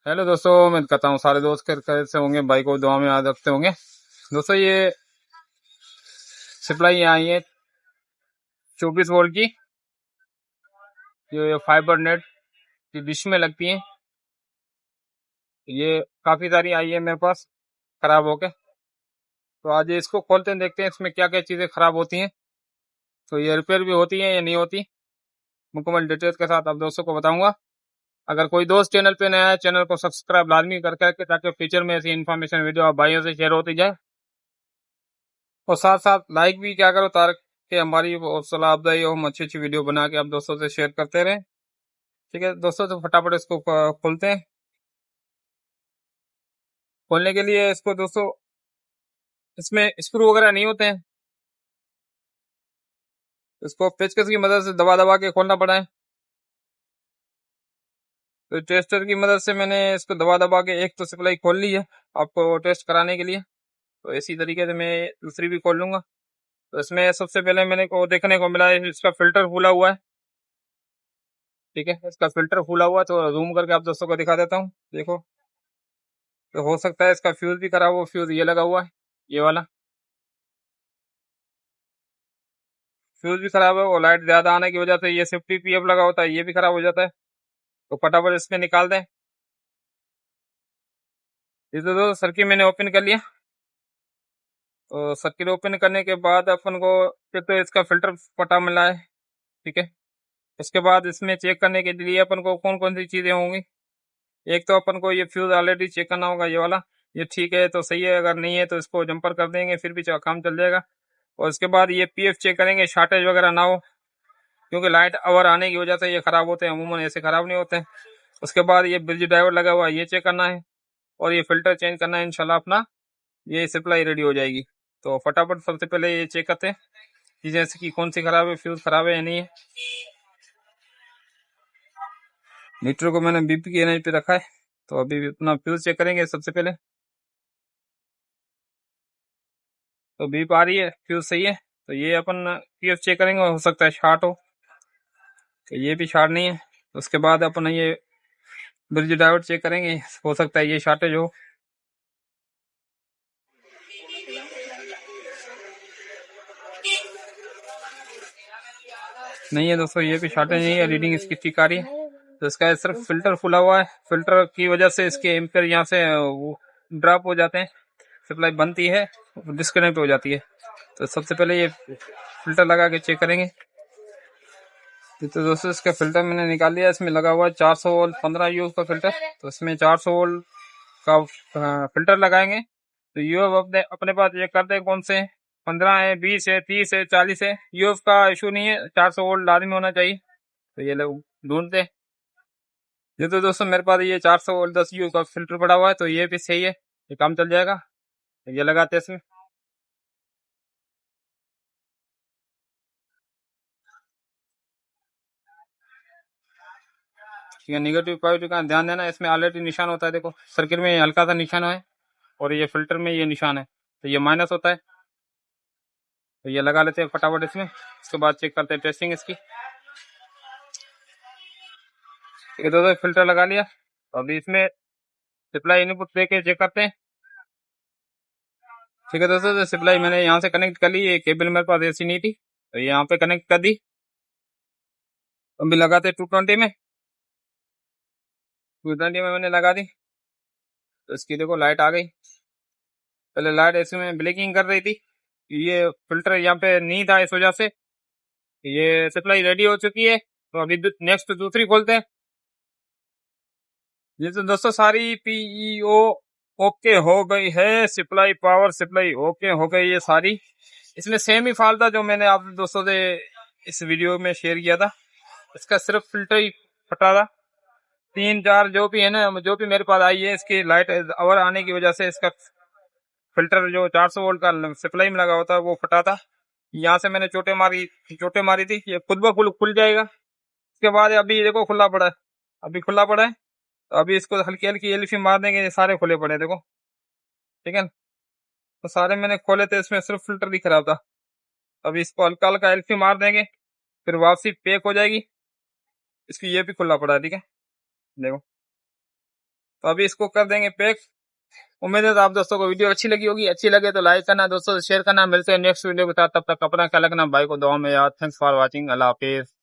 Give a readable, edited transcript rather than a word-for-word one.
Hello दोस्तों, मैं कहता हूँ सारे दोस्त कैसे होंगे, भाई को दुआ में याद रखते होंगे। दोस्तों, ये सप्लाई आई है 24 वोल्ट की, जो ये फाइबर नेट की डिश में लगती है। ये काफी सारी आई है मेरे पास खराब होके। तो आज इसको खोलते हैं, देखते हैं इसमें क्या क्या चीजें खराब होती हैं। तो ये रिपेयर भी होती है या नहीं होती, मुकम्मल डिटेल्स के साथ आप दोस्तों को बताऊंगा। अगर कोई दोस्त चैनल पे नया है, चैनल को सब्सक्राइब लाजमी करके, ताकि फ्यूचर में ऐसी इन्फॉर्मेशन वीडियो आप भाइयों से शेयर होती जाए। और साथ साथ लाइक भी क्या करो, ताकि हमारी हौसला अफजाई हो, हम अच्छी अच्छी वीडियो बना के आप दोस्तों से शेयर करते रहें। ठीक है दोस्तों, तो फटाफट इसको खोलते हैं। खोलने के लिए इसको दोस्तों, इसमें स्क्रू वगैरह नहीं होते हैं, इसको पेचकस की मदद से दबा दबा के खोलना पड़ा है। तो टेस्टर की मदद से मैंने इसको दबा दबा के एक तो सप्लाई खोल ली है आपको टेस्ट कराने के लिए। तो इसी तरीके से मैं दूसरी भी खोल लूंगा। तो इसमें सबसे पहले मैंने को देखने को मिला है, इसका फिल्टर फूला हुआ है। ठीक है, इसका फिल्टर फूला हुआ है, तो जूम करके आप दोस्तों को दिखा देता हूँ, देखो। तो हो सकता है इसका फ्यूज भी खराब हो। फ्यूज ये लगा हुआ है, ये वाला फ्यूज भी खराब है, और लाइट ज्यादा आने की वजह से ये सेफ्टी पीएफ लगा होता है, ये भी खराब हो जाता है। तो फटाफट इसमें निकाल दें। ये तो सर्किट मैंने ओपन कर लिया। तो सर्किट ओपन करने के बाद अपन को फिर तो इसका फिल्टर फटा मिला है। ठीक है, इसके बाद इसमें चेक करने के लिए अपन को कौन कौन सी चीजें होंगी। एक तो अपन को ये फ्यूज ऑलरेडी चेक करना होगा, ये वाला। ये ठीक है तो सही है, अगर नहीं है तो इसको जंपर कर देंगे, फिर भी काम चल जाएगा। और इसके बाद ये पीएफ चेक करेंगे, शॉर्टेज वगैरह ना हो, क्योंकि लाइट आवर आने की वजह से ये खराब होते हैं, अमूमन ऐसे खराब नहीं होते हैं। उसके बाद ये ब्रिज ड्राइवर लगा हुआ है, ये चेक करना है। और ये फिल्टर चेंज करना है, इंशाल्लाह अपना ये सप्लाई रेडी हो जाएगी। तो फटाफट सबसे पहले ये चेक करते हैं कि जैसे कि कौन सी खराब है, फ्यूज खराब है या नहीं है। मीटर को मैंने बीपी की एनएच पे रखा है। तो अभी अपना फ्यूज चेक करेंगे सबसे पहले। तो बीप आ रही है, फ्यूज सही है। तो ये अपन पीएफ चेक करेंगे, हो सकता है शॉर्ट हो। तो ये भी शॉर्ट नहीं है। तो उसके बाद अपन ये ब्रिज ड्राइवर चेक करेंगे, हो सकता है ये शॉर्टेज हो। नहीं है दोस्तों, ये भी शॉर्टेज नहीं है, रीडिंग इसकी ठीक आ रही है। तो इसका सिर्फ फिल्टर फुला हुआ है, फिल्टर की वजह से इसके एम्पेयर यहाँ से वो ड्रॉप हो जाते हैं, सप्लाई बनती है, डिस्कनेक्ट हो जाती है। तो सबसे पहले ये फिल्टर लगा के चेक करेंगे। तो दोस्तों, इसका फिल्टर मैंने निकाल लिया। इसमें लगा हुआ है 400 वोल्ट 15 यू का फिल्टर। तो इसमें 400 वोल्ट का फिल्टर लगाएंगे। तो यू अपने अपने पास ये करते हैं कौन से 15 है, 20 है, 30 है, 40 है। यूएफ का इशू नहीं है, 400 वोल्ट लाजमी होना चाहिए। तो ये लोग ढूंढते हैं। ये तो दोस्तों मेरे पास ये 400 वोल्ट 10 यू का फिल्टर पड़ा हुआ है, तो ये भी सही है, ये काम चल जाएगा। तो ये लगाते हैं इसमें। ठीक है, निगेटिव पॉजिटिव का ध्यान देना। इसमें ऑलरेडी निशान होता है, देखो सर्किट में हल्का सा निशान है, और ये फिल्टर में ये निशान है, तो ये माइनस होता है। तो ये लगा लेते हैं फटाफट इसमें। उसके बाद चेक करते हैं टेस्टिंग इसकी। ठीक है दोस्तों, फिल्टर लगा लिया। तो अभी इसमें सप्लाई इनपुट देके चेक करते हैं। ठीक है दोस्तों, तो सप्लाई मैंने यहाँ से कनेक्ट कर ली। ये केबल मेरे पास ऐसी नहीं थी, तो ये यहाँ पे कनेक्ट कर दी। अभी लगाते 220 में। 220 में मैंने लगा दी। तो इसकी देखो लाइट आ गई। पहले लाइट इसमें ब्लिंकिंग कर रही थी, ये फिल्टर यहाँ पे नहीं था, इस वजह से। ये सप्लाई रेडी हो चुकी है। तो अभी नेक्स्ट दूसरी खोलते हैं। ये तो दोस्तों सारी पीईओ ओके हो गई है, सप्लाई पावर सप्लाई ओके हो गई है सारी। इसमें सेम ही फाल्ट था जो मैंने आप दोस्तों से इस वीडियो में शेयर किया था। इसका सिर्फ फिल्टर ही फटा था। 3 4 जो भी है ना, जो भी मेरे पास आई है, इसकी लाइट और आने की वजह से इसका फिल्टर जो 400 वोल्ट का सप्लाई में लगा होता है वो फटा था। यहाँ से मैंने चोटे मारी थी। ये खुद ब खुद खुल जाएगा। इसके बाद अभी देखो खुला पड़ा है, अभी खुला पड़ा है। तो अभी इसको हल्की हल्की एलफी मार देंगे, ये सारे खुले पड़े हैं, देखो। ठीक है, तो सारे मैंने खोले थे, इसमें सिर्फ फिल्टर ही खराब था। अभी इसको हल्का हल्का एलफी मार देंगे, फिर वापसी पैक हो जाएगी। इसकी ये भी खुला पड़ा है, ठीक है, देखो। तो अभी इसको कर देंगे पैक। उम्मीद है तो आप दोस्तों को वीडियो अच्छी लगी होगी, अच्छी लगे तो लाइक करना, दोस्तों से शेयर करना। मिलते हैं नेक्स्ट वीडियो के साथ, तब तक अपना ख्याल रखना, भाई को दुआ में याद। Thanks for watching, Allah Hafiz.